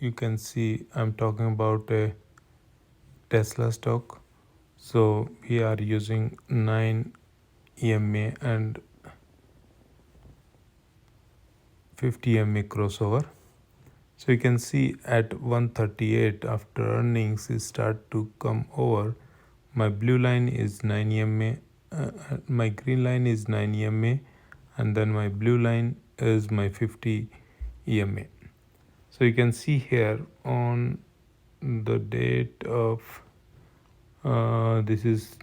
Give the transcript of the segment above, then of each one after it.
you can see I'm talking about a Tesla stock. So we are using 9 EMA and 50 EMA crossover. So you can see at 138 after earnings it start to come over. My blue line is 9 EMA, my green line is 9 EMA, and then my blue line is my 50 EMA. So you can see here on the date of this is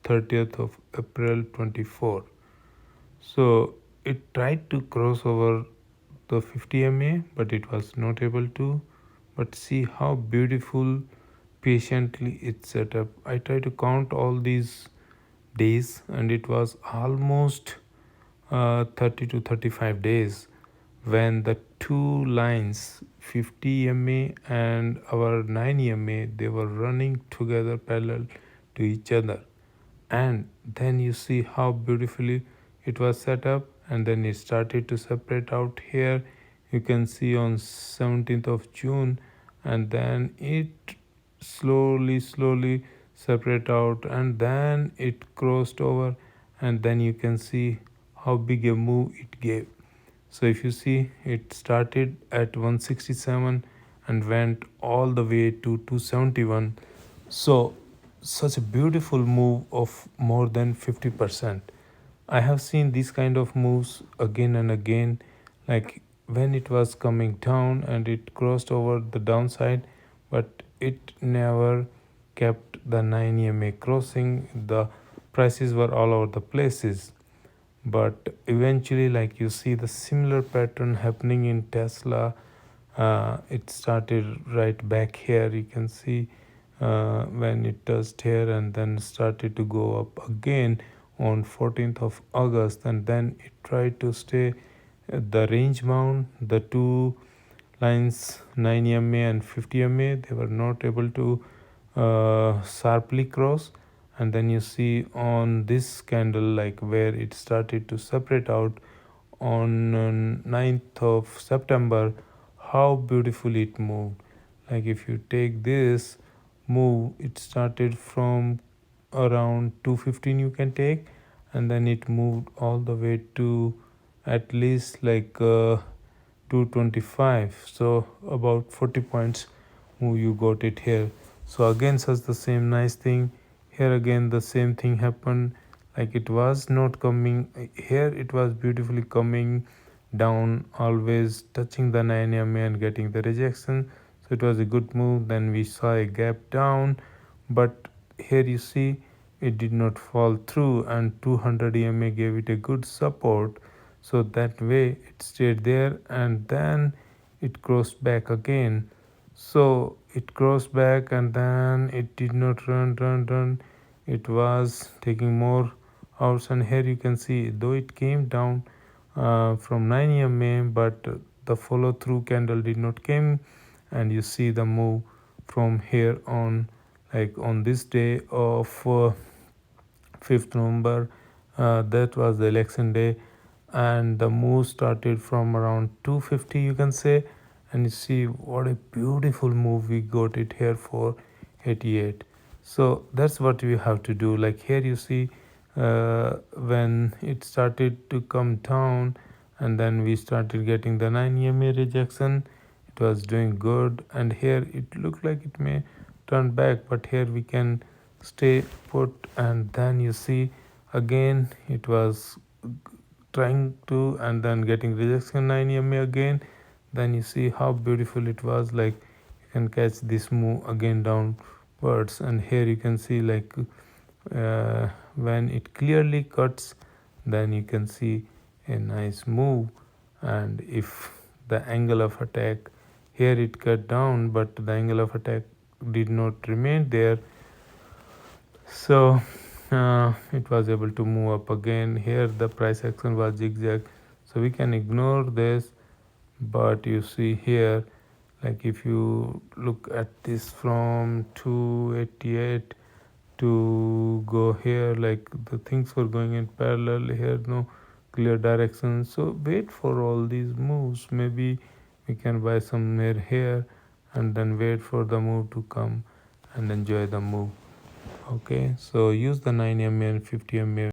30th of April 24. So it tried to cross over the 50 MA, but it was not able to. But see how beautiful patiently it's set up. I tried to count all these days, and it was almost 30 to 35 days when the two lines 50 MA and our 9 MA they were running together parallel to each other. And then you see how beautifully it was set up, and then it started to separate out here. You can see on 17th of June, and then it slowly separate out, and then it crossed over, and then you can see how big a move it gave. So if you see, it started at 167 and went all the way to 271. So such a beautiful move of more than 50%. I have seen these kind of moves again and again, like when it was coming down and it crossed over the downside, but it never kept the 9 EMA crossing. The prices were all over the places. But eventually, like you see the similar pattern happening in Tesla. It started right back here. You can see when it touched here and then started to go up again on 14th of August, and then it tried to stay at the range bound. The two lines 9 MA and 50 MA they were not able to sharply cross. And then you see on this candle like where it started to separate out on 9th of September, how beautifully it moved. Like if you take this move, it started from around 215 you can take, and then it moved all the way to at least like 225. So about 40 points move you got it here. So again such the same nice thing here. Again the same thing happened, like it was not coming here, it was beautifully coming down, always touching the 9 MA and getting the rejection. So it was a good move. Then we saw a gap down, but here you see it did not fall through, and 200 EMA gave it a good support. So that way it stayed there, and then it crossed back again. So it crossed back, and then it did not run. It was taking more hours, and here you can see though it came down from 9 EMA, but the follow through candle did not came. And you see the move from here on, like on this day of 5th November, that was the election day, and the move started from around 250 you can say. And you see what a beautiful move we got it here for 88. So that's what we have to do. Like here you see when it started to come down, and then we started getting the 9 EMA rejection. It was doing good, and here it looked like it may turn back, but here we can stay put. And then you see again it was trying to, and then getting rejection 9 EMA again. Then you see how beautiful it was, like you can catch this move again downwards. And here you can see like when it clearly cuts, then you can see a nice move. And if the angle of attack here it cut down, but the angle of attack did not remain there, so it was able to move up again. Here the price action was zigzag, so we can ignore this. But you see here, like if you look at this from 288 to go here, like the things were going in parallel here, no clear direction. So wait for all these moves, maybe we can buy somewhere here. and then wait for the move to come and enjoy the move. Okay, so use the 9 MA and 50 MA